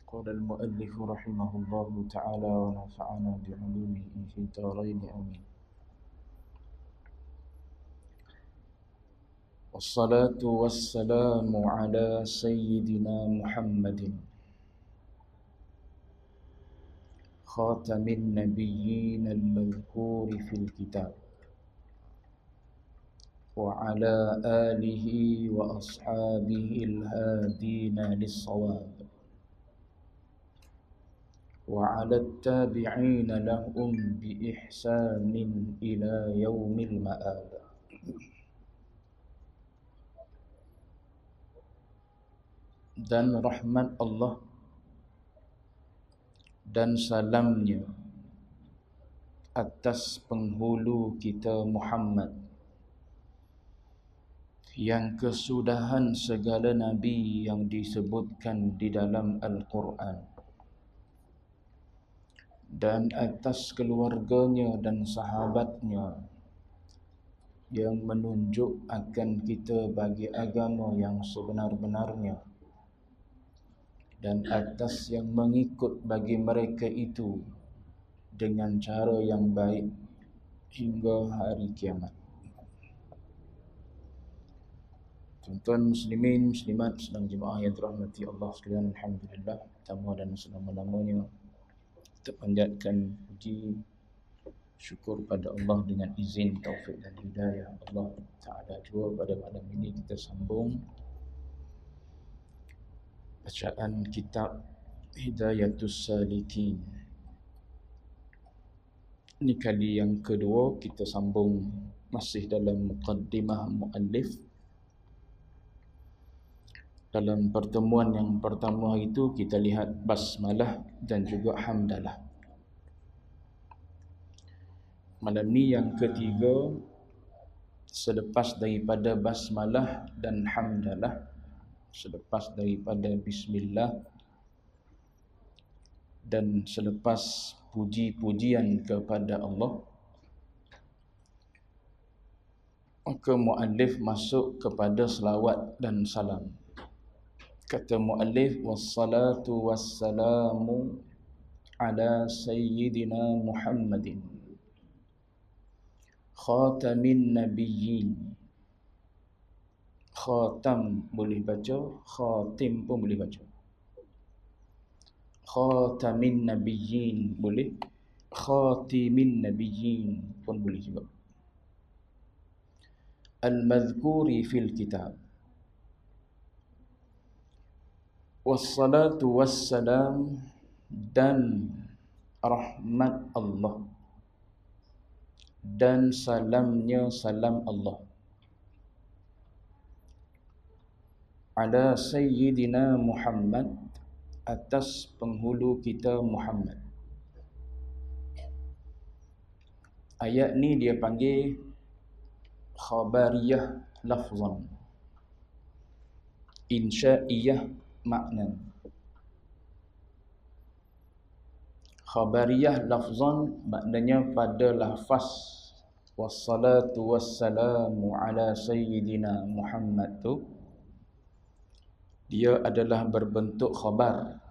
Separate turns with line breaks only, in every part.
قال المؤلف رحمه الله تعالى ونفعنا بعلومه في الدارين آمين. والصلاة والسلام على سيدنا محمد خاتم النبيين المذكور في الكتاب وعلى آله وأصحابه الهادين للصواب وعلى التابعين لهم بإحسان إلى يوم المآب. Dan rahmat Allah dan salamnya atas penghulu kita Muhammad yang kesudahan segala nabi yang disebutkan di dalam Al-Quran, dan atas keluarganya dan sahabatnya yang menunjuk akan kita bagi agama yang sebenar-benarnya, dan atas yang mengikut bagi mereka itu dengan cara yang baik hingga hari kiamat. Tuan-tuan muslimin, muslimat, sedang jemaah yang dirahmati Allah sekalian, alhamdulillah, pertama dan selama-lamanya kita panjatkan puji syukur pada Allah dengan izin, taufik dan hidayah Allah Ta'ala jua. Pada malam ini kita sambung bacaan kitab Hidayatus Salikin. Ini kali yang kedua kita sambung masih dalam muqaddimah muallif. Dalam pertemuan yang pertama itu kita lihat basmalah dan juga hamdalah. Malam ni yang ketiga selepas daripada basmalah dan hamdalah, selepas daripada bismillah dan selepas puji-pujian kepada Allah, maka muallif masuk kepada selawat dan salam. Kata muallif, wassalatu wassalamu ala sayyidina Muhammadin khatamin nabiyyin. Khatam boleh baca, khatim pun boleh baca. Khatamin nabiyyin boleh, khatimin nabiyyin pun boleh juga. Al-madhkuri fil kitab. Wassalatu wassalam, dan rahmat Allah dan salamnya salam Allah ala sayyidina Muhammad, atas penghulu kita Muhammad. Ayat ni dia panggil khabariyah lafzan, insya'iyah makna. Khabariyah lafzan maknanya pada lafaz wassalatu wassalamu ala sayyidina Muhammad tu, dia adalah berbentuk khabar.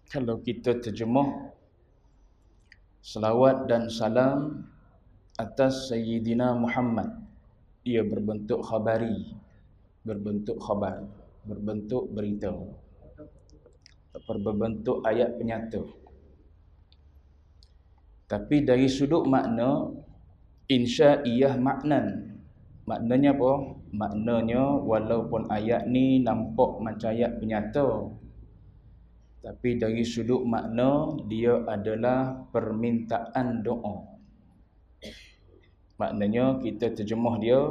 Kalau kita terjemah selawat dan salam atas sayyidina Muhammad, dia berbentuk khabari, berbentuk khabar, berbentuk berita, berbentuk ayat penyata. Tapi dari sudut makna, insya'iyah maknan. Maknanya apa? Maknanya walaupun ayat ni nampak macam ayat penyata, tapi dari sudut makna dia adalah permintaan doa. Maknanya kita terjemah dia,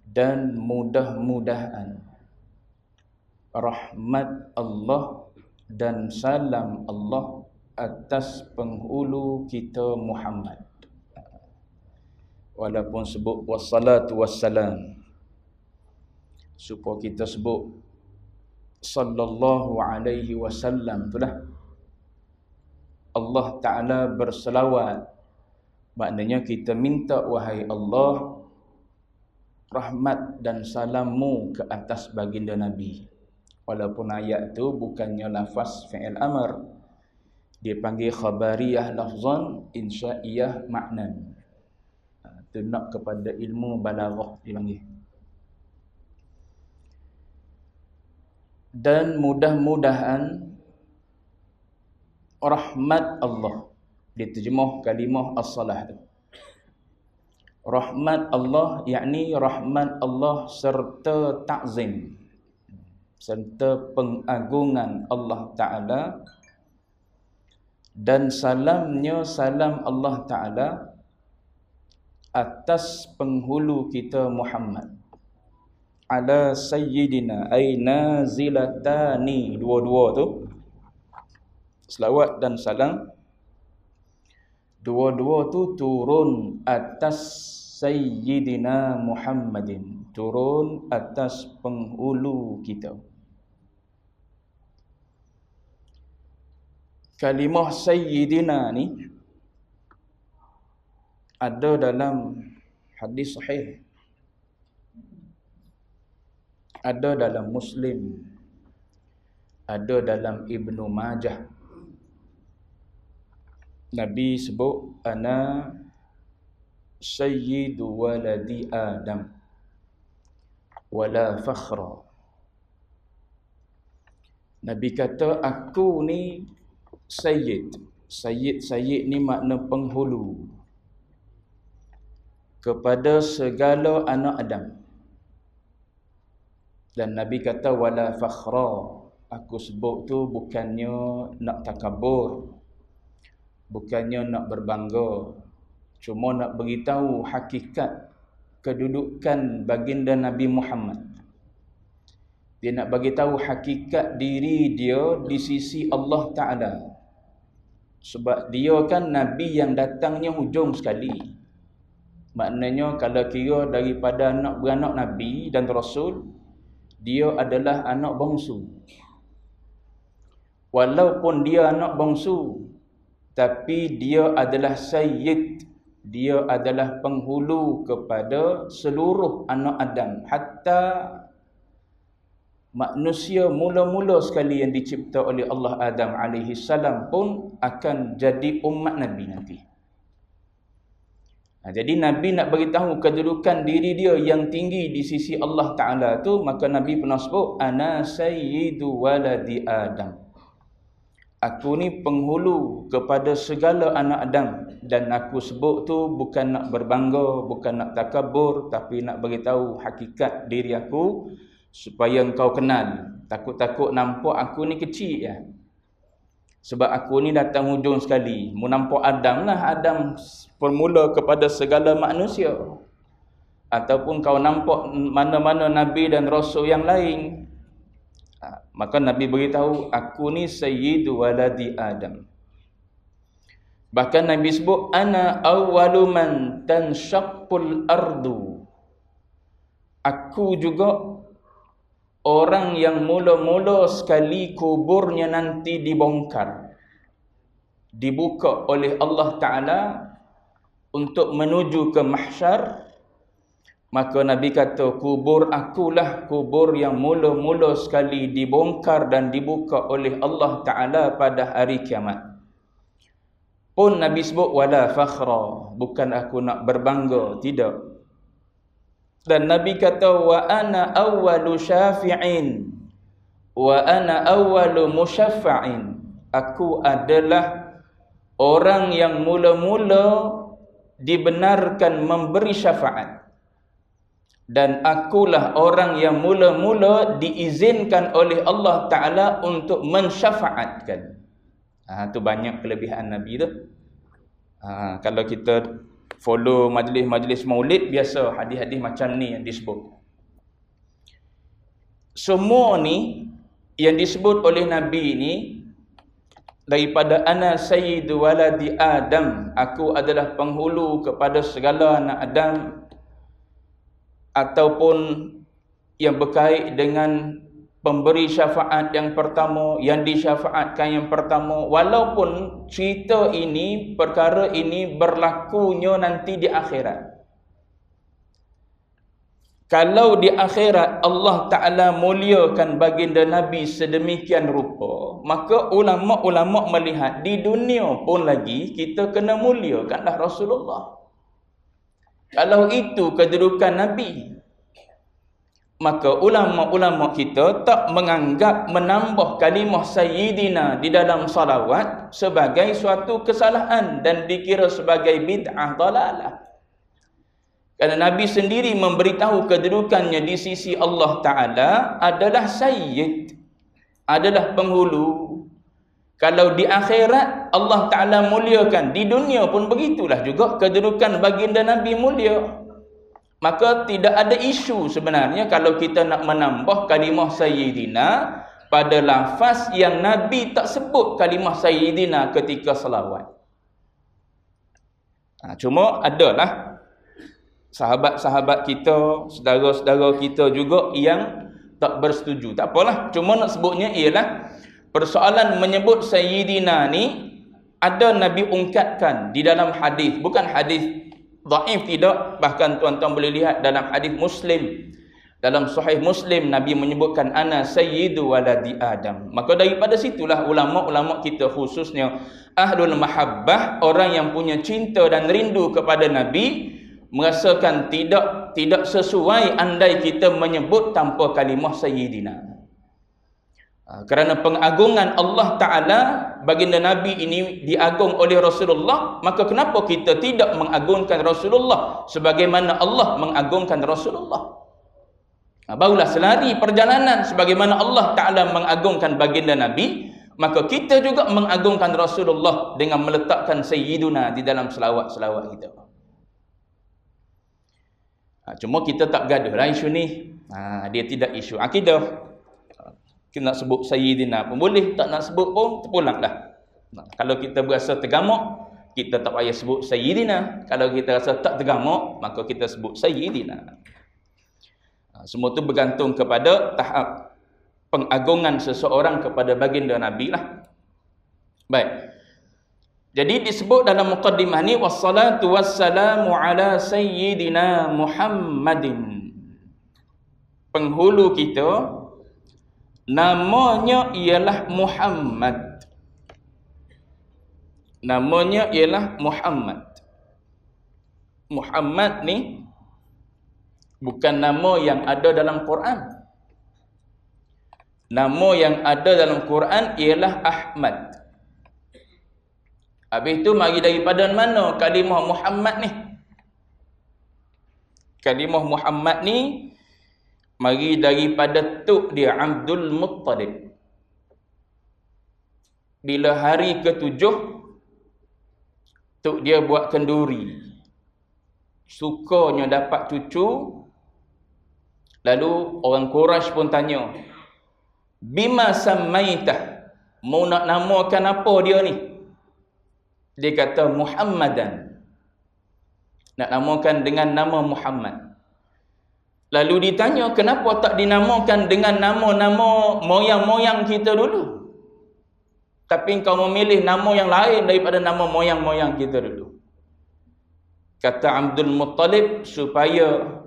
dan mudah-mudahan rahmat Allah dan salam Allah atas penghulu kita Muhammad. Walaupun sebut wassalatu wassalam, supaya kita sebut sallallahu alaihi wasallam, itulah Allah Ta'ala berselawat. Maknanya kita minta, wahai Allah, rahmat dan salammu ke atas baginda Nabi. Walaupun ayat tu bukannya lafaz fi'il amr, dia panggil khabariyah lafzan, insya'iyah maknan. Itu nak kepada ilmu balaghah dipanggil. Dan mudah-mudahan rahmat Allah, diterjemah kalimah as-salah tu. Rahmat Allah yakni rahmat Allah serta ta'zim, serta pengagungan Allah Ta'ala, dan salamnya salam Allah Ta'ala atas penghulu kita Muhammad, ala sayyidina ay nazilatani, dua-dua tu selawat dan salam, dua-dua tu turun atas sayyidina Muhammadin, turun atas penghulu kita. Kalimah sayyidina ni ada dalam hadis sahih, ada dalam Muslim, ada dalam Ibnu Majah. Nabi sebut ana sayyidu waladi Adam wala fakhra. Nabi kata aku ni sayyid. Sayyid ni makna penghulu kepada segala anak Adam. Dan Nabi kata wala fakhra. Aku sebut tu bukannya nak takabur, bukannya nak berbangga, cuma nak beritahu hakikat kedudukan baginda Nabi Muhammad. Dia nak bagi tahu hakikat diri dia di sisi Allah Ta'ala. Sebab dia kan Nabi yang datangnya hujung sekali. Maknanya kalau kira daripada anak beranak Nabi dan Rasul, dia adalah anak bongsu. Walaupun dia anak bongsu, tapi dia adalah sayyid. Dia adalah penghulu kepada seluruh anak Adam. Hatta manusia mula-mula sekali yang dicipta oleh Allah, Adam alaihi salam, pun akan jadi umat Nabi nanti. Jadi Nabi nak beritahu kedudukan diri dia yang tinggi di sisi Allah Ta'ala tu, maka Nabi pernah sebut ana sayyidu waladi Adam. Aku ni penghulu kepada segala anak Adam. Dan aku sebut tu bukan nak berbangga, bukan nak takabur, tapi nak beritahu hakikat diri aku supaya engkau kenal. Takut-takut nampak aku ni kecil ya. Sebab aku ni datang hujung sekali. Mu nampak Adam lah, Adam permula kepada segala manusia. Ataupun kau nampak mana-mana Nabi dan Rasul yang lain. Maka Nabi beritahu aku ni sayyidu waladi Adam. Bahkan Nabi sebut ana awwalu man tanshaqqul ardu. Aku juga orang yang mula-mula sekali kuburnya nanti dibongkar, dibuka oleh Allah Ta'ala untuk menuju ke mahsyar. Maka Nabi kata kubur akulah kubur yang mula-mula sekali dibongkar dan dibuka oleh Allah Ta'ala pada hari kiamat. Pun Nabi sebut wala fakhra, bukan aku nak berbangga, tidak. Dan Nabi kata wa ana awwalu syafi'in wa ana awwalu musyaffa'in. Aku adalah orang yang mula-mula dibenarkan memberi syafaat, dan akulah orang yang mula-mula diizinkan oleh Allah Ta'ala untuk mensyafaatkan. Tu banyak kelebihan Nabi tu. Kalau kita follow majlis-majlis maulid, biasa hadis-hadis macam ni yang disebut. Semua ni yang disebut oleh Nabi ni, daripada ana sayyidu waladi Adam, aku adalah penghulu kepada segala anak Adam, ataupun yang berkait dengan pemberi syafaat yang pertama, yang disyafaatkan yang pertama, walaupun cerita ini, perkara ini berlakunya nanti di akhirat.
Kalau di akhirat Allah Ta'ala muliakan baginda Nabi sedemikian rupa, maka ulama-ulama melihat di dunia pun lagi kita kena muliakanlah Rasulullah. Kalau itu kedudukan Nabi, maka ulama-ulama kita tak menganggap menambah kalimah Sayyidina di dalam salawat sebagai suatu kesalahan dan dikira sebagai bid'ah dalalah. Kerana Nabi sendiri memberitahu kedudukannya di sisi Allah Ta'ala adalah Sayyid, adalah penghulu. Kalau di akhirat Allah Ta'ala muliakan, di dunia pun begitulah juga kedudukan baginda Nabi mulia. Maka tidak ada isu sebenarnya kalau kita nak menambah kalimah Sayyidina pada lafaz yang Nabi tak sebut kalimah Sayyidina ketika salawat. Cuma adalah sahabat-sahabat kita, saudara-saudara kita juga yang tak bersetuju. Tak apalah, cuma nak sebutnya ialah persoalan menyebut Sayyidina ni ada Nabi ungkapkan di dalam hadis, bukan hadis dhaif tidak, bahkan tuan-tuan boleh lihat dalam hadis Muslim. Dalam Sahih Muslim Nabi menyebutkan ana sayyidu waladi Adam. Maka daripada situlah ulama-ulama kita khususnya ahlul mahabbah, orang yang punya cinta dan rindu kepada Nabi, merasakan tidak sesuai andai kita menyebut tanpa kalimah Sayyidina. Kerana pengagungan Allah Ta'ala, baginda Nabi ini diagung oleh Rasulullah, maka kenapa kita tidak mengagungkan Rasulullah sebagaimana Allah mengagungkan Rasulullah? Barulah selari perjalanan sebagaimana Allah Ta'ala mengagungkan baginda Nabi, maka kita juga mengagungkan Rasulullah dengan meletakkan Sayyiduna di dalam selawat-selawat kita. Cuma kita tak bergaduh lah isu ni. Dia tidak isu akidah. Kita nak sebut Sayyidina pun boleh, tak nak sebut pun terpulang dah. Kalau kita berasa tergamak, kita tak payah sebut Sayyidina. Kalau kita rasa tak tergamak, maka kita sebut Sayyidina. Semua tu bergantung kepada tahap pengagungan seseorang kepada baginda Nabi lah. Baik. Jadi disebut dalam muqaddimah ni wassalatu wassalamu ala sayyidina Muhammadin. Penghulu kita namanya ialah Muhammad. Namanya ialah Muhammad. Muhammad ni bukan nama yang ada dalam Quran. Nama yang ada dalam Quran ialah Ahmad. Habis itu mari daripada mana kalimah Muhammad ni? Kalimah Muhammad ni mari daripada tok dia Abdul Muttalib. Bila hari ke-7 tok dia buat kenduri. Sukanya dapat cucu. Lalu orang Quraisy pun tanya, bima sammaitah, mau nak namakan apa dia ni? Dia kata Muhammadan, nak namakan dengan nama Muhammad. Lalu ditanya, kenapa tak dinamakan dengan nama-nama moyang-moyang kita dulu, tapi engkau memilih nama yang lain daripada nama moyang-moyang kita dulu? Kata Abdul Muttalib, supaya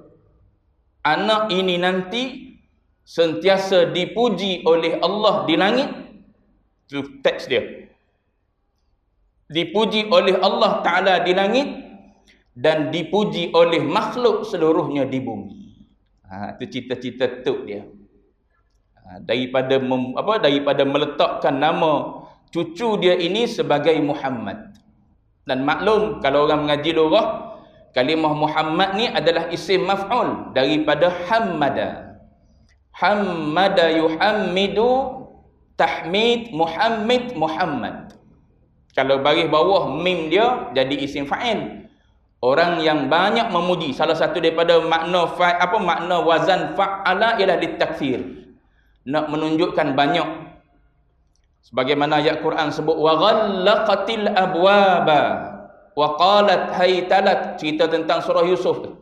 anak ini nanti sentiasa dipuji oleh Allah di langit. Itu teks dia. Dipuji oleh Allah Ta'ala di langit dan dipuji oleh makhluk seluruhnya di bumi. Itu cita-cita tok dia. Daripada meletakkan nama cucu dia ini sebagai Muhammad. Dan maklum kalau orang mengaji lurah, kalimah Muhammad ni adalah isim maf'ul daripada hammada. Hammada yuhammidu, tahmid, Muhammad, Muhammad. Kalau baris bawah mim dia jadi isim fa'il. Orang yang banyak memuji. Salah satu daripada makna wazan fa'ala ialah litakfir. Nak menunjukkan banyak. Sebagaimana ayat Quran sebut wa ghallaqatil abwaba wa qalat haytalat, cerita tentang surah Yusuf tu.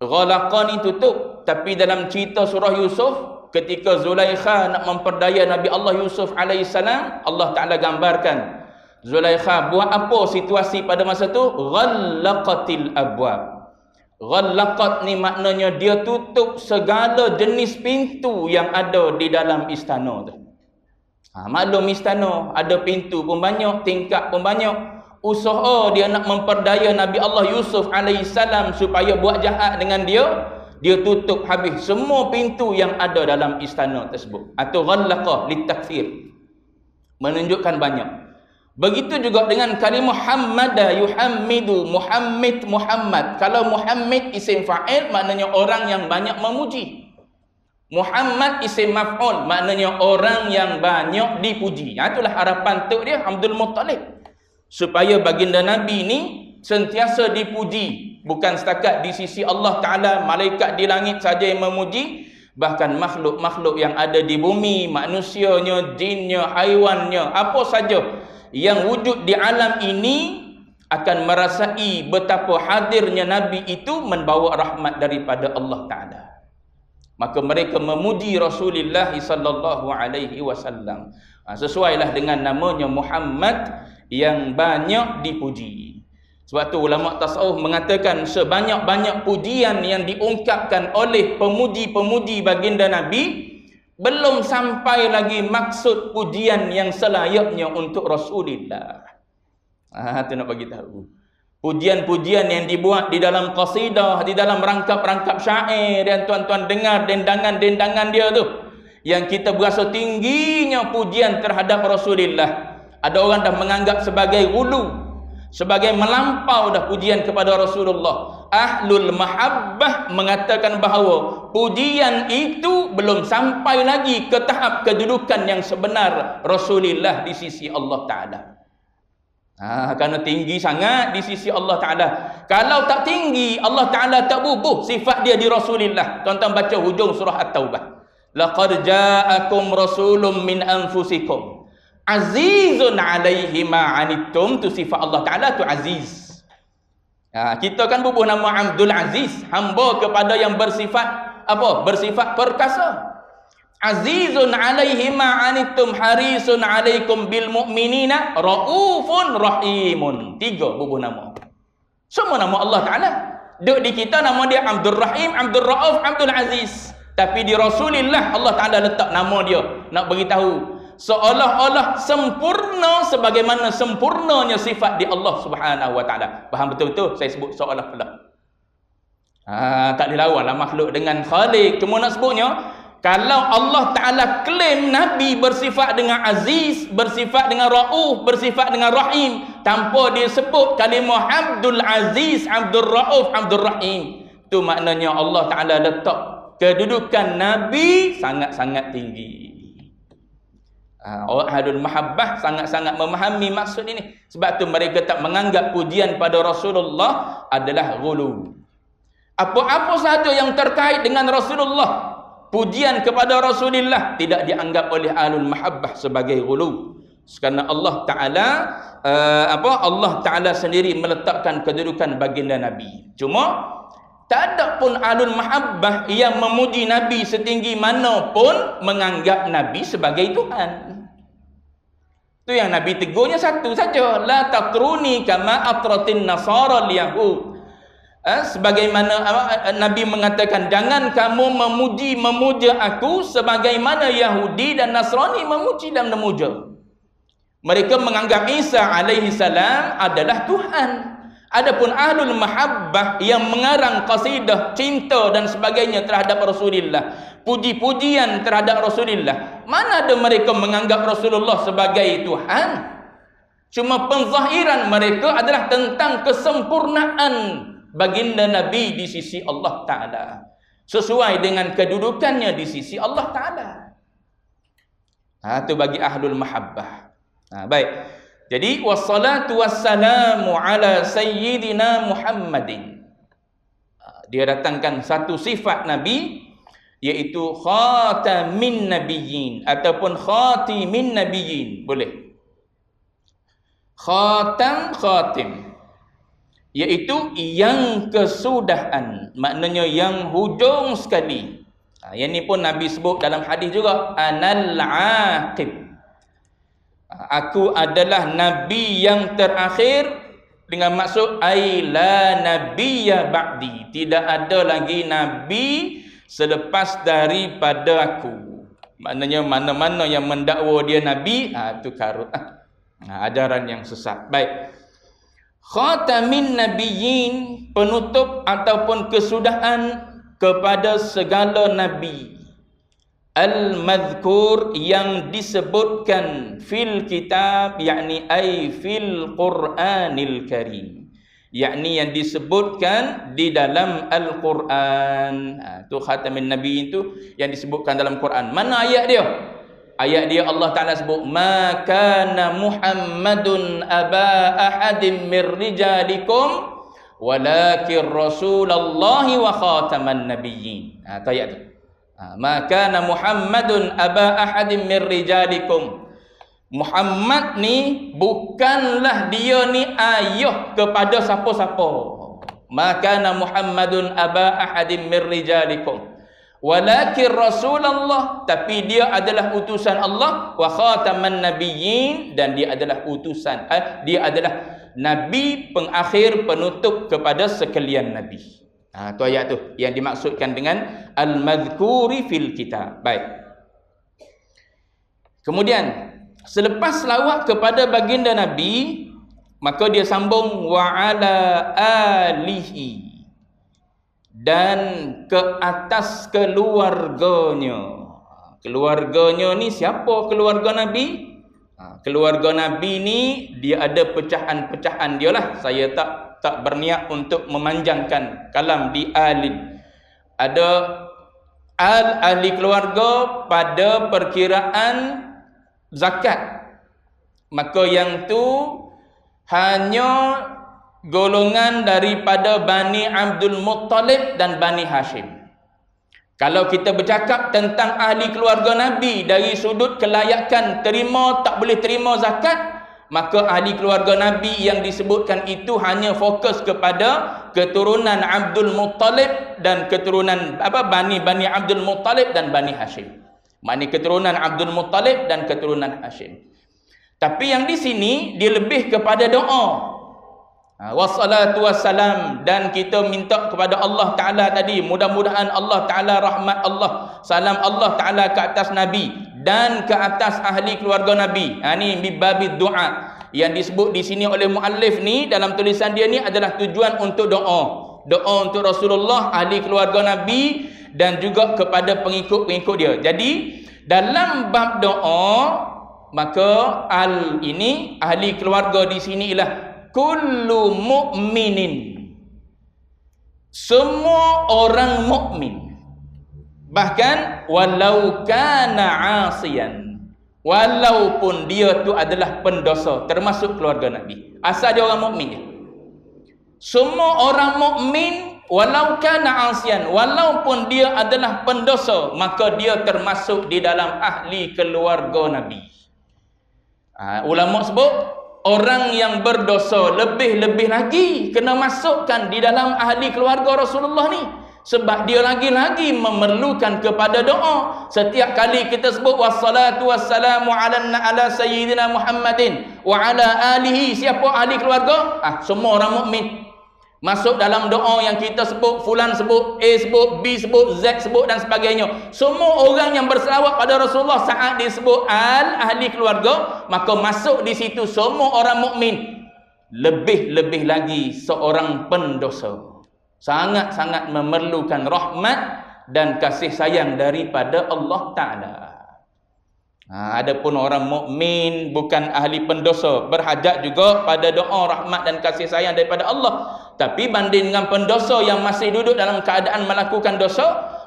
Ghalaqan ni tutup, tapi dalam cerita surah Yusuf ketika Zulaikha nak memperdaya Nabi Allah Yusuf alaihissalam, Allah Taala gambarkan Zulaikha buat apa situasi pada masa tu? Ghallaqatil abwab. Ghallaqat ni maknanya dia tutup segala jenis pintu yang ada di dalam istana tu. Maklum istana ada pintu pun banyak, tingkap pun banyak. Usaha dia nak memperdaya Nabi Allah Yusuf alaihissalam supaya buat jahat dengan dia, dia tutup habis semua pintu yang ada dalam istana tersebut. Atau ghallaqa litakfir, menunjukkan banyak. Begitu juga dengan kalimah Muhammada yuhammidu, Muhammad. Kalau Muhammad isim fa'il maknanya orang yang banyak memuji. Muhammad isim maf'ul maknanya orang yang banyak dipuji. Itulah harapan tok dia Abdul Muttalib, supaya baginda Nabi ini sentiasa dipuji, bukan setakat di sisi Allah Ta'ala, malaikat di langit saja yang memuji, bahkan makhluk-makhluk yang ada di bumi, manusianya, jinnya, haiwannya, apa saja yang wujud di alam ini akan merasai betapa hadirnya Nabi itu membawa rahmat daripada Allah Ta'ala. Maka mereka memuji Rasulullah sallallahu alaihi wasallam. Sesuailah dengan namanya Muhammad yang banyak dipuji. Sebab tu ulama tasawuf mengatakan sebanyak-banyak pujian yang diungkapkan oleh pemuji-pemuji baginda Nabi, belum sampai lagi maksud pujian yang selayaknya untuk Rasulullah. Itu nak bagi tahu. Pujian-pujian yang dibuat di dalam qasidah, di dalam rangkap-rangkap syair yang tuan-tuan dengar, dendangan-dendangan dia tu, yang kita berasa tingginya pujian terhadap Rasulullah. Ada orang dah menganggap sebagai ghulu, sebagai melampau dah pujian kepada Rasulullah. Ahlul mahabbah mengatakan bahawa pujian itu belum sampai lagi ke tahap kedudukan yang sebenar Rasulullah di sisi Allah Ta'ala. Kerana tinggi sangat di sisi Allah Ta'ala. Kalau tak tinggi, Allah Ta'ala tak bubuh sifat dia di Rasulullah. Tuan-tuan baca hujung surah At-Taubah. Laqad ja'akum rasulun min anfusikum azizun alaihi ma'anittum. Tu sifat Allah Ta'ala, tu aziz. Kita kan bubuh nama Abdul Aziz, hamba kepada yang bersifat apa? Bersifat perkasa. Azizun alaihi ma'anittum harisun alaikum bil mu'minina raufun rahimun. 3 bubuh nama. Semua nama Allah Ta'ala. Duk di kita nama dia Abdul Rahim, Abdul Rauf, Abdul Aziz. Tapi di Rasulullah Allah Ta'ala letak nama dia, nak beritahu seolah-olah sempurna sebagaimana sempurnanya sifat di Allah Subhanahu wa Ta'ala. Faham betul-betul saya sebut seolah-olah. Tak boleh lawanlah makhluk dengan Khaliq. Cuma nak sebutnya, kalau Allah Ta'ala klaim Nabi bersifat dengan aziz, bersifat dengan rauf, bersifat dengan rahim, tanpa dia sebut kalimah Abdul Aziz, Abdul Rauf, Abdul Rahim, itu maknanya Allah Ta'ala letak kedudukan Nabi sangat-sangat tinggi. Ahlul mahabbah sangat-sangat memahami maksud ini. Sebab tu mereka tak menganggap pujian pada Rasulullah adalah ghulu. Apa-apa sahaja yang terkait dengan Rasulullah, pujian kepada Rasulullah tidak dianggap oleh ahlul mahabbah sebagai ghulu. Kerana Allah Ta'ala Allah Ta'ala sendiri meletakkan kedudukan baginda Nabi. Cuma tak ada pun ahlul mahabbah yang memuji Nabi setinggi mana pun menganggap Nabi sebagai Tuhan. Itu yang Nabi tegurnya satu saja, la tatruni kama atratin nasara al-yahud. Sebagaimana Nabi mengatakan, jangan kamu memuja aku sebagaimana Yahudi dan Nasrani memuji dan memuja. Mereka menganggap Isa alaihi salam adalah Tuhan. Adapun ahlul mahabbah yang mengarang qasidah cinta dan sebagainya terhadap Rasulullah, puji-pujian terhadap Rasulullah, mana ada mereka menganggap Rasulullah sebagai Tuhan. Cuma penzahiran mereka adalah tentang kesempurnaan baginda Nabi di sisi Allah Ta'ala, sesuai dengan kedudukannya di sisi Allah Ta'ala. Itu bagi ahlul mahabbah. Baik. Jadi wassalatu wassalamu ala sayyidina Muhammadin. Dia datangkan satu sifat Nabi, iaitu khatamin nabiyyin ataupun khatimin nabiyyin, boleh. Khatim, iaitu yang kesudahan, maknanya yang hujung sekali. Yang ni pun Nabi sebut dalam hadis juga, anal aqib. Aku adalah Nabi yang terakhir dengan maksud ai la nabiyya ba'di, tidak ada lagi nabi selepas daripada aku. Maknanya mana-mana yang mendakwa dia nabi, itu karut. Ajaran yang sesat. Baik. Khatamin nabiyyin, penutup ataupun kesudahan kepada segala nabi. Al-madhkur, yang disebutkan fil kitab, yakni ay fil Qur'anil Karim, yakni yang disebutkan di dalam Al-Quran. Itu khatamin nabi itu yang disebutkan dalam Quran. Mana ayat dia? Ayat dia Allah Ta'ala sebut, ma kana Muhammadun aba ahadim mir rijalikum walakin Rasulullahi wa khataman nabiyyin. Itu ayat tu. Ma kana Muhammadun aba ahadim mir rijalikum. Muhammad ni bukanlah dia ni ayah kepada siapa-siapa. Ma kana Muhammadun aba ahadim mir rijalikum walakin Rasulullah, tapi dia adalah utusan Allah, wa khataman nabiyyin, dan dia adalah utusan, dia adalah nabi pengakhir, penutup kepada sekalian nabi. Tu ayat tu yang dimaksudkan dengan al-madhkuri fil kitab. Baik. Kemudian selepas selawat kepada baginda nabi, maka dia sambung wa ala alihi, dan ke atas keluarganya. Keluarganya ni siapa keluarga nabi? Keluarga nabi ni dia ada pecahan-pecahan dia lah. Saya tak berniat untuk memanjangkan kalam di alin. Ada ahli keluarga pada perkiraan zakat, maka yang tu hanya golongan daripada Bani Abdul Muttalib dan Bani Hashim. Kalau kita bercakap tentang ahli keluarga Nabi dari sudut kelayakan terima tak boleh terima zakat, maka ahli keluarga Nabi yang disebutkan itu hanya fokus kepada keturunan Abdul Muttalib dan keturunan Bani Abdul Muttalib dan Bani Hashim. Maknanya keturunan Abdul Muttalib dan keturunan Hashim. Tapi yang di sini dia lebih kepada doa. Wassalatu wassalam, dan kita minta kepada Allah Ta'ala tadi, mudah-mudahan Allah Ta'ala, rahmat Allah, salam Allah Ta'ala ke atas Nabi dan ke atas ahli keluarga Nabi. Ini mibabid doa yang disebut di sini oleh muallif ni dalam tulisan dia ni adalah tujuan untuk doa. Doa untuk Rasulullah, ahli keluarga Nabi, dan juga kepada pengikut-pengikut dia. Jadi dalam bab doa, maka ini ahli keluarga di sini ialah kullu mu'minin, semua orang mukmin, bahkan walau kana asiyan, walaupun dia tu adalah pendosa, termasuk keluarga Nabi, asal dia orang mukmin je. Semua orang mukmin walau kana asiyan, walaupun dia adalah pendosa, maka dia termasuk di dalam ahli keluarga Nabi. Ulama sebut orang yang berdosa lebih-lebih lagi kena masukkan di dalam ahli keluarga Rasulullah ni, sebab dia lagi-lagi memerlukan kepada doa. Setiap kali kita sebut wassalatu wassalamu ala sayyidina Muhammadin wa ala alihi, siapa ahli keluarga? Semua orang mukmin masuk dalam doa yang kita sebut. Fulan sebut, A sebut, B sebut, Z sebut dan sebagainya. Semua orang yang berselawat pada Rasulullah saat disebut ahli keluarga, maka masuk di situ semua orang mukmin. Lebih-lebih lagi seorang pendosa sangat-sangat memerlukan rahmat dan kasih sayang daripada Allah Ta'ala. Adapun orang mukmin bukan ahli pendosa, berhajat juga pada doa rahmat dan kasih sayang daripada Allah. Tapi banding dengan pendosa yang masih duduk dalam keadaan melakukan dosa,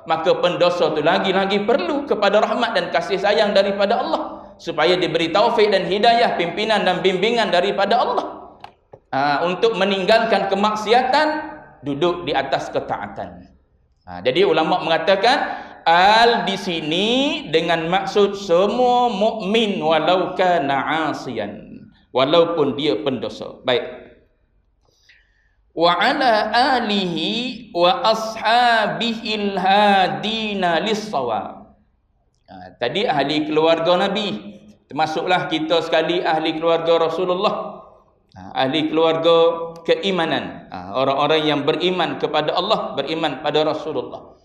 maka pendosa itu lagi-lagi perlu kepada rahmat dan kasih sayang daripada Allah, supaya diberi taufik dan hidayah, pimpinan dan bimbingan daripada Allah, untuk meninggalkan kemaksiatan, duduk di atas ketaatan. Jadi ulama mengatakan di sini dengan maksud semua mukmin walau kana asiyan, walaupun dia pendosa. Baik. Wa ala alihi wa ashabihil hadina lis-shawab. Tadi ahli keluarga Nabi, termasuklah kita sekali ahli keluarga Rasulullah. Ahli keluarga keimanan, orang-orang yang beriman kepada Allah, beriman pada Rasulullah.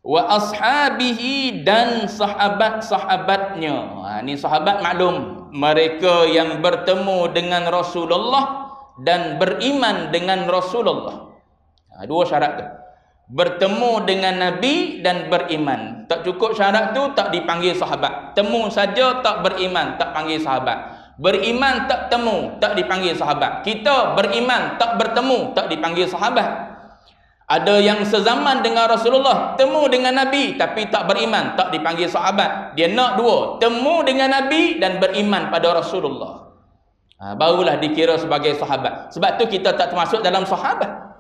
Wa ashabihi, dan sahabat-sahabatnya. Ini sahabat maklum, mereka yang bertemu dengan Rasulullah dan beriman dengan Rasulullah. Dua syarat tu. Bertemu dengan Nabi dan beriman. Tak cukup syarat tu tak dipanggil sahabat. Temu saja tak beriman, tak panggil sahabat. Beriman tak temu, tak dipanggil sahabat. Kita beriman tak bertemu, tak dipanggil sahabat. Ada yang sezaman dengan Rasulullah, temu dengan Nabi tapi tak beriman, tak dipanggil sahabat. Dia nak dua, temu dengan Nabi dan beriman pada Rasulullah. Barulah dikira sebagai sahabat. Sebab tu kita tak termasuk dalam sahabat.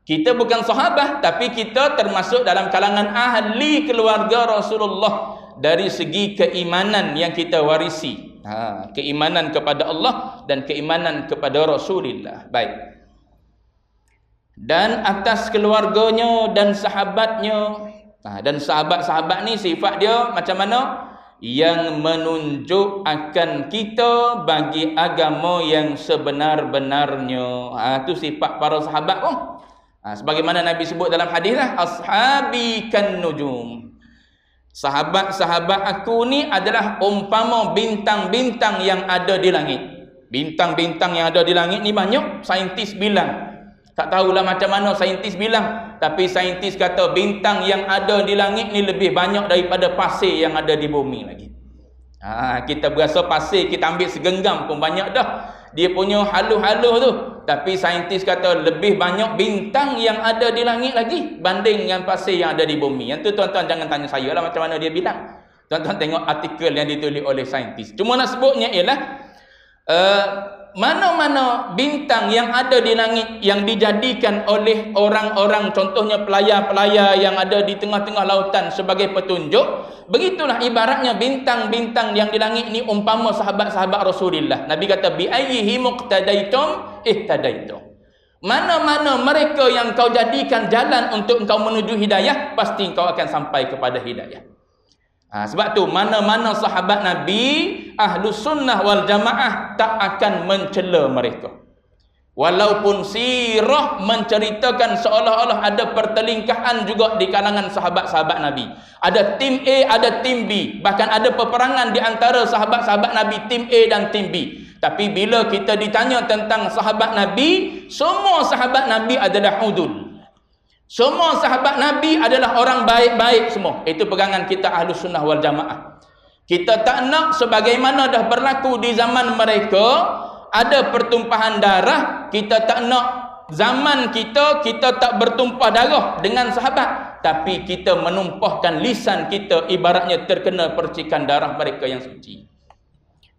Kita bukan sahabat, tapi kita termasuk dalam kalangan ahli keluarga Rasulullah dari segi keimanan yang kita warisi. Keimanan kepada Allah dan keimanan kepada Rasulullah. Baik. Dan atas keluarganya dan sahabatnya. Dan sahabat-sahabat ni sifat dia macam mana? Yang menunjuk akan kita bagi agama yang sebenar-benarnya. Itu sifat para sahabat pun. Sebagaimana Nabi sebut dalam hadis lah, ashabi kan nujum. Sahabat-sahabat aku ni adalah umpama bintang-bintang yang ada di langit. Bintang-bintang yang ada di langit ni banyak, saintis bilang. Tak tahulah macam mana saintis bilang, tapi saintis kata bintang yang ada di langit ni lebih banyak daripada pasir yang ada di bumi lagi. Kita berasa pasir kita ambil segenggam pun banyak dah. Dia punya halus-halus tu. Tapi saintis kata lebih banyak bintang yang ada di langit lagi banding dengan pasir yang ada di bumi. Yang tu tuan-tuan jangan tanya saya lah macam mana dia bilang. Tuan-tuan tengok artikel yang ditulis oleh saintis. Cuma nak sebutnya ialah mana-mana bintang yang ada di langit yang dijadikan oleh orang-orang, contohnya pelayar-pelayar yang ada di tengah-tengah lautan sebagai petunjuk, begitulah ibaratnya bintang-bintang yang di langit ni umpama sahabat-sahabat Rasulullah. Nabi kata bi ayyihi muqtadaitum ihtadaitum. Mana-mana mereka yang kau jadikan jalan untuk engkau menuju hidayah, pasti engkau akan sampai kepada hidayah. Sebab tu mana-mana sahabat Nabi, Ahlus Sunnah wal Jamaah tak akan mencela mereka. Walaupun sirah menceritakan seolah-olah ada pertelingkahan juga di kalangan sahabat-sahabat Nabi. Ada tim A, ada tim B. Bahkan ada peperangan di antara sahabat-sahabat Nabi, tim A dan tim B. Tapi bila kita ditanya tentang sahabat Nabi, semua sahabat Nabi adalah udul. Semua sahabat Nabi adalah orang baik-baik semua. Itu pegangan kita Ahlus Sunnah wal Jamaah. Kita tak nak sebagaimana dah berlaku di zaman mereka, ada pertumpahan darah. Kita tak nak zaman kita tak bertumpah darah dengan sahabat. Tapi kita menumpahkan lisan kita ibaratnya terkena percikan darah mereka yang suci.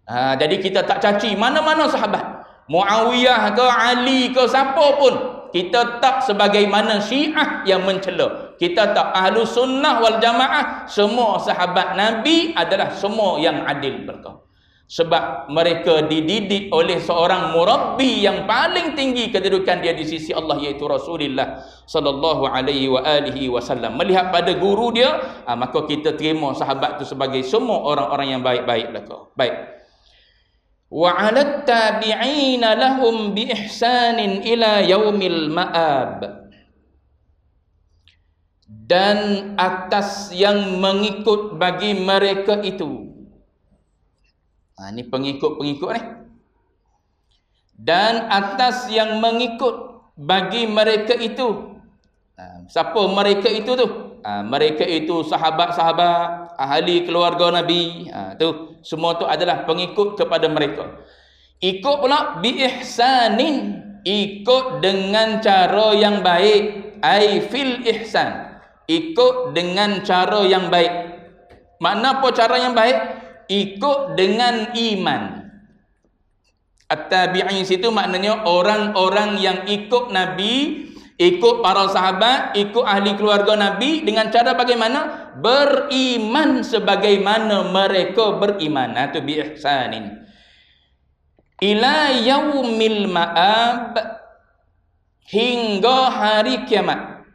Jadi kita tak caci mana-mana sahabat. Muawiyah ke Ali ke siapa pun. Kita tak sebagaimana Syiah yang mencela. Kita tak. Ahlus Sunnah wal Jamaah, semua sahabat Nabi adalah semua yang adil mereka. Sebab mereka dididik oleh seorang murabbi yang paling tinggi kedudukan dia di sisi Allah, iaitu Rasulullah sallallahu alaihi wa alihi wasallam. Melihat pada guru dia, maka kita terima sahabat itu sebagai semua orang-orang yang baik-baik mereka. Baik. Wa 'alat tabi'ina lahum bi ihsanin ila yaumil ma'ab. Dan atas yang mengikut bagi mereka itu. Ini pengikut-pengikut ni. Dan atas yang mengikut bagi mereka itu. Siapa mereka itu tu? Mereka itu sahabat-sahabat, ahli keluarga Nabi. Tu semua tu adalah pengikut kepada mereka. Ikut pula bi ihsanin, ikut dengan cara yang baik. Ai fil ihsan, ikut dengan cara yang baik. Makna apa cara yang baik? Ikut dengan iman. At-tabi'in situ maknanya orang-orang yang ikut Nabi, ikut para sahabat, ikut ahli keluarga Nabi dengan cara bagaimana? Beriman sebagaimana mereka beriman. Itu bi ihsanin. Ila yaumil ma'ab, hingga hari kiamat.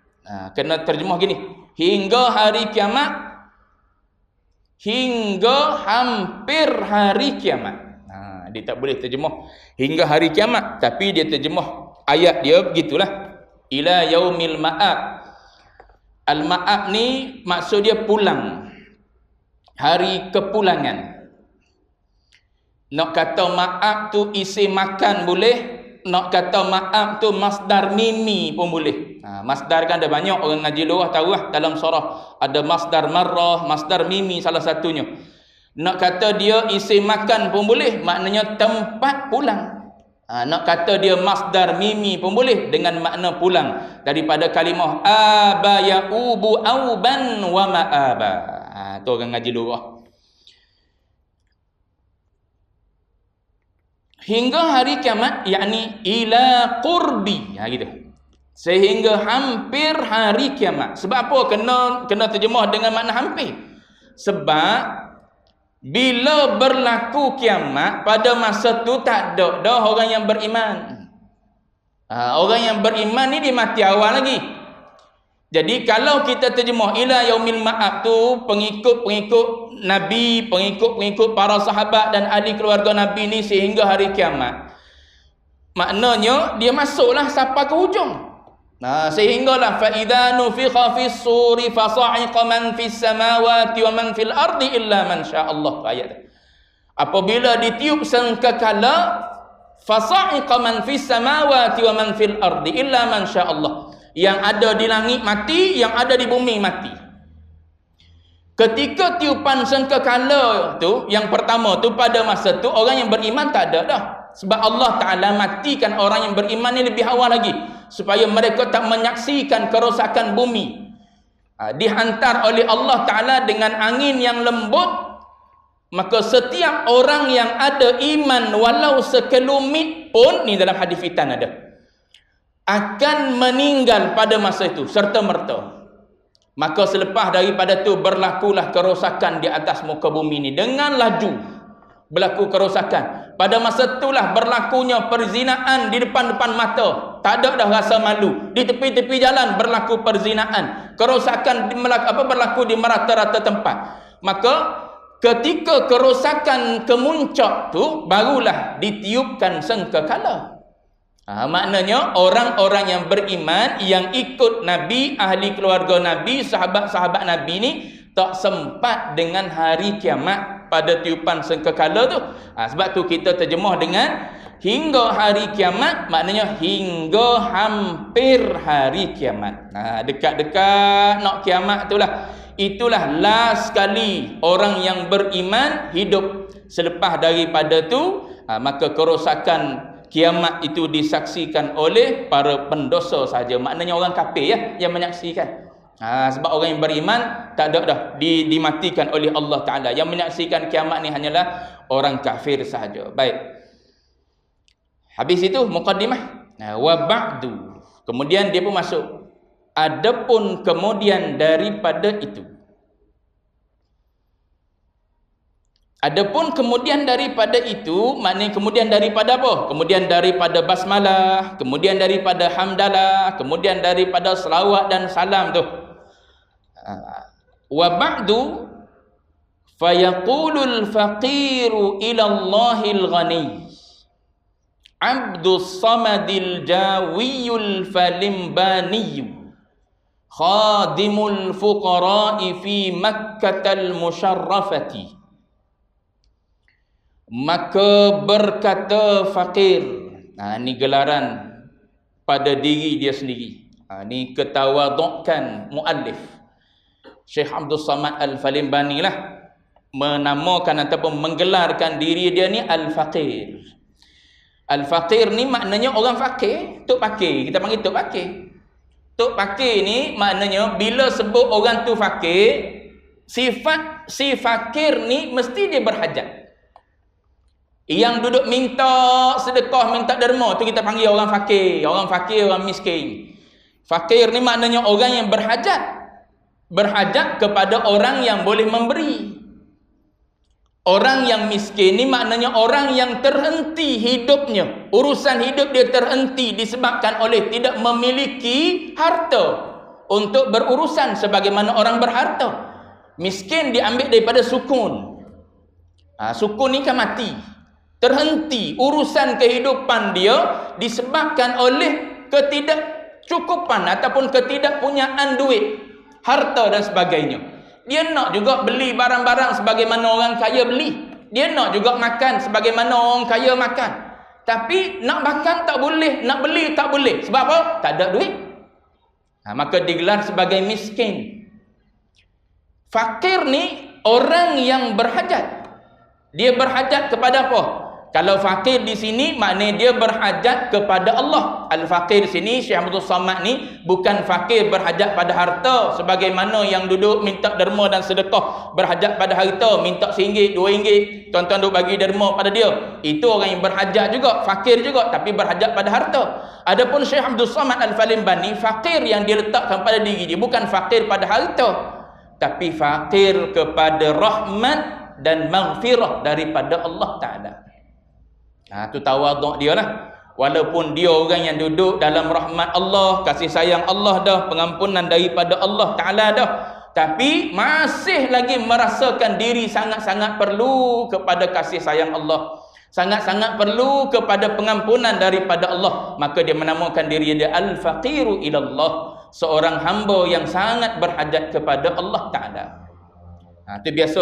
Kena terjemah gini. Hingga hari kiamat, hingga hampir hari kiamat. Dia tak boleh terjemah hingga hari kiamat, tapi dia terjemah ayat dia begitulah, ila yaumil ma'ab. Al-ma'ab ni maksud dia pulang, hari kepulangan. Nak kata ma'ab tu isi makan boleh, nak kata ma'ab tu masdar mimi pun boleh. Masdar kan ada banyak, orang ngaji luar tahu lah, dalam surah ada masdar marrah, masdar mimi salah satunya. Nak kata dia isi makan pun boleh, maknanya tempat pulang. Nak kata dia masdar mimi pun boleh dengan makna pulang, daripada kalimah aba ya'ubu auban wa ma'aba. Tu orang ngaji luar. Hingga hari kiamat, yakni ila qurbi, gitu. Sehingga hampir hari kiamat. Sebab apa kena terjemah dengan makna hampir? Sebab bila berlaku kiamat, pada masa tu tak ada dah orang yang beriman. Orang yang beriman ni dia mati awal lagi. Jadi kalau kita terjemah ila yaumil ma'ab tu, pengikut-pengikut Nabi, pengikut-pengikut para sahabat dan ahli keluarga Nabi ni sehingga hari kiamat, maknanya dia masuklah sampai ke hujung. Sehinggalah fa idza nufikha fis suri fa sa'iqa man fis samawati wa man fil ardi illa man syaa Allah. Ayat. Apabila ditiup sangkakala, fa sa'iqa man fis samawati wa man fil ardi illa man syaa Allah. Yang ada di langit mati, yang ada di bumi mati. Ketika tiupan sangkakala tu, yang pertama tu, pada masa tu orang yang beriman tak ada dah. Sebab Allah Ta'ala matikan orang yang beriman ni lebih awal lagi, supaya mereka tak menyaksikan kerosakan bumi. Dihantar oleh Allah Ta'ala dengan angin yang lembut, maka setiap orang yang ada iman walau sekelumit pun, ni dalam hadis fitan ada, akan meninggal pada masa itu serta-merta. Maka selepas daripada tu berlakulah kerosakan di atas muka bumi ni dengan laju. Berlaku kerosakan. Pada masa itulah berlakunya perzinaan di depan-depan mata. Tak ada dah rasa malu. Di tepi-tepi jalan berlaku perzinaan. Kerosakan berlaku di merata-rata tempat. Maka ketika kerosakan kemuncak tu, barulah ditiupkan sangkakala. Maknanya orang-orang yang beriman, yang ikut Nabi, ahli keluarga Nabi, sahabat-sahabat Nabi ni tak sempat dengan hari kiamat pada tiupan sangkakala tu. Sebab tu kita terjemah dengan hingga hari kiamat, maknanya hingga hampir hari kiamat. Dekat-dekat nak kiamat itulah. Itulah last sekali orang yang beriman hidup. Selepas daripada tu, maka kerosakan kiamat itu disaksikan oleh para pendosa saja. Maknanya orang kafir yang menyaksikan. Sebab orang yang beriman tak ada dah dimatikan oleh Allah Ta'ala. Yang menyaksikan kiamat ni hanyalah orang kafir sahaja. Baik. Habis itu muqaddimah. Wa ba'du. Kemudian dia pun masuk. Adapun kemudian daripada itu. Adapun kemudian daripada itu, maknanya kemudian daripada apa? Kemudian daripada basmalah, kemudian daripada hamdalah, kemudian daripada selawat dan salam tu. Wa ba'du fayaqulul faqiru ila Allahil ghani abdus samadil jawiyul falimbaniyu khadimul fuqara'i fi Makkatal musyarrafati. Maka berkata fakir, ni gelaran pada diri dia sendiri. Ni ketawadukan muallif Syekh Abdul Samad Al-Falimbani lah menamakan ataupun menggelarkan diri dia ni Al-Faqir. Al-Faqir ni maknanya orang fakir, tok fakir. Kita panggil tok fakir. Tok fakir ni maknanya bila sebut orang tu fakir, sifat si fakir ni mesti dia berhajat. Yang duduk minta sedekah, minta derma tu kita panggil orang fakir. Orang fakir, orang miskin. Fakir ni maknanya orang yang berhajat. Berhajat kepada orang yang boleh memberi. Orang yang miskin ni maknanya orang yang terhenti hidupnya. Urusan hidup dia terhenti disebabkan oleh tidak memiliki harta untuk berurusan sebagaimana orang berharta. Miskin diambil daripada sukun. Sukun ni kan mati. terhenti urusan kehidupan dia disebabkan oleh ketidakcukupan ataupun ketidakpunyaan duit, harta dan sebagainya. Dia nak juga beli barang-barang sebagaimana orang kaya beli. Dia nak juga makan sebagaimana orang kaya makan. Tapi nak makan tak boleh, nak beli tak boleh. Sebab apa? Tak ada duit. Maka digelar sebagai miskin. Fakir ni orang yang berhajat. Dia berhajat kepada apa? Kalau fakir di sini maknanya dia berhajat kepada Allah. Al-fakir di sini Syekh Abdul Samad ni bukan fakir berhajat pada harta sebagaimana yang duduk minta derma dan sedekah berhajat pada harta, minta RM1, RM2, tuan-tuan duk bagi derma pada dia. Itu orang yang berhajat juga, fakir juga tapi berhajat pada harta. Adapun Syekh Abdul Samad Al-Falimbani, fakir yang dia letakkan pada diri dia bukan fakir pada harta, tapi fakir kepada rahmat dan maghfirah daripada Allah Ta'ala. Itu tawaduk dia lah. Walaupun dia orang yang duduk dalam rahmat Allah, kasih sayang Allah dah, pengampunan daripada Allah Ta'ala dah, tapi masih lagi merasakan diri sangat-sangat perlu kepada kasih sayang Allah, sangat-sangat perlu kepada pengampunan daripada Allah. Maka dia menamakan diri dia Al-Faqiru ilallah, seorang hamba yang sangat berhajat kepada Allah Ta'ala. Itu biasa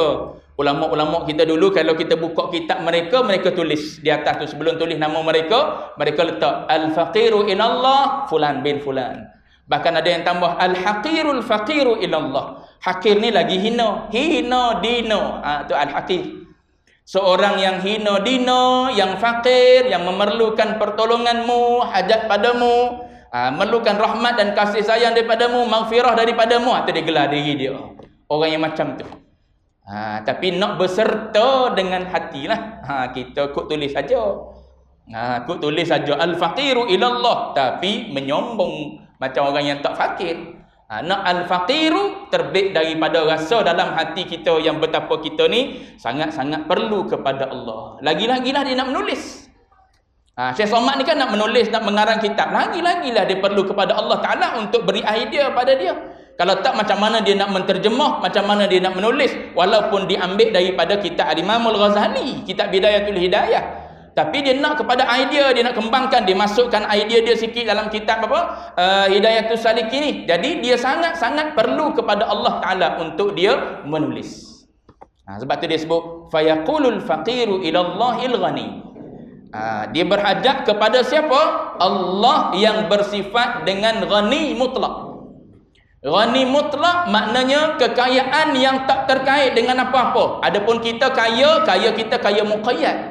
ulama-ulama kita dulu, kalau kita buka kitab mereka, mereka tulis di atas tu, sebelum tulis nama mereka, mereka letak Al-Faqiru ilallah Fulan bin Fulan. Bahkan ada yang tambah Al-Haqirul Faqiru ilallah. Hakir ni lagi hina, hina dino. Itu Al-Haqir. Seorang yang hina dino, yang fakir, yang memerlukan pertolonganmu, hajat padamu, memerlukan rahmat dan kasih sayang daripadamu, maghfirah daripadamu. Itu dia gelar diri dia, orang yang macam tu. Tapi nak berserta dengan hatilah. Kita kut tulis saja. Kut tulis saja Al-Faqiru ilallah, tapi menyombong macam orang yang tak fakir. Nak Al-Faqiru terbit daripada rasa dalam hati kita yang betapa kita ni sangat-sangat perlu kepada Allah. Lagi-lagilah dia nak menulis. Syekh Somad ni kan nak menulis, nak mengarang kitab. Lagi-lagilah dia perlu kepada Allah Ta'ala untuk beri idea pada dia. Kalau tak, macam mana dia nak menterjemah, macam mana dia nak menulis, walaupun diambil daripada kitab Al-Imam Al-Ghazali, kitab Bidayatul Hidayah. Tapi dia nak kepada idea, dia nak kembangkan, dia masukkan idea dia sikit dalam kitab Hidayatul Salikin ni. Jadi dia sangat-sangat perlu kepada Allah Ta'ala untuk dia menulis. Sebab tu dia sebut fayaqulul faqiru ilallahil ghani. Dia berhajat kepada siapa? Allah yang bersifat dengan ghani mutlak. Ghani mutlak maknanya kekayaan yang tak terkait dengan apa-apa. Adapun kita kaya, kita kaya muqayyad.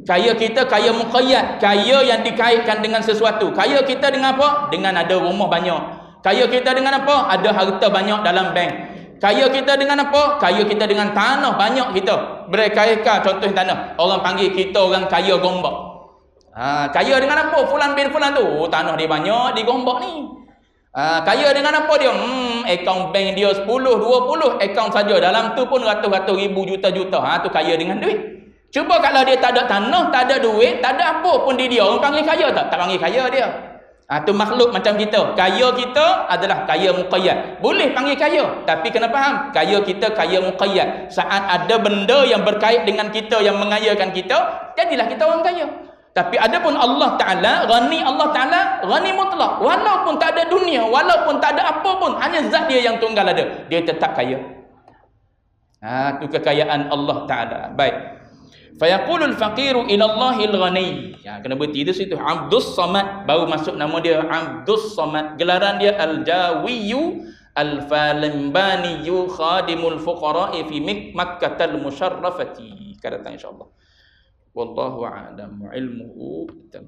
Kaya kita kaya muqayyad, kaya yang dikaitkan dengan sesuatu. Kaya kita dengan apa? Dengan ada rumah banyak. Kaya kita dengan apa? Ada harta banyak dalam bank. Kaya kita dengan apa? Kaya kita dengan tanah banyak kita. Berkaya, contoh tanah. Orang panggil kita orang kaya Gombak. Kaya dengan apa? Fulan bin Fulan tu. Tanah dia banyak di Gombak ni. Kaya dengan apa dia? Akaun bank dia 10, 20 akaun saja. Dalam tu pun ratus-ratus ribu, juta-juta. Tu kaya dengan duit. Cuba kalau dia tak ada tanah, tak ada duit, tak ada apa pun di dia, orang panggil kaya tak? Tak panggil kaya dia. Tu makhluk macam kita. Kaya kita adalah kaya muqayyad. Boleh panggil kaya, tapi kena faham, kaya kita kaya muqayyad. Saat ada benda yang berkait dengan kita, yang mengayakan kita, jadilah kita orang kaya. Tapi adapun Allah Ta'ala, ghani, Allah Ta'ala ghani mutlak. Walaupun tak ada dunia, walaupun tak ada apa pun, hanya zat dia yang tunggal ada, dia tetap kaya. Itu kekayaan Allah Ta'ala. Baik. Fayaqulul faqiru ilallahil ghani. Kena berhenti di situ. Abdus Samad, baru masuk nama dia Abdus Samad. Gelaran dia Al-Jawiyyu Al-Falimbaniyu Khadimul Fuqara'i fi Makkatal Musyarrafati. Akan datang insya-Allah. Wallahu a'lam wa ilmuhu tam.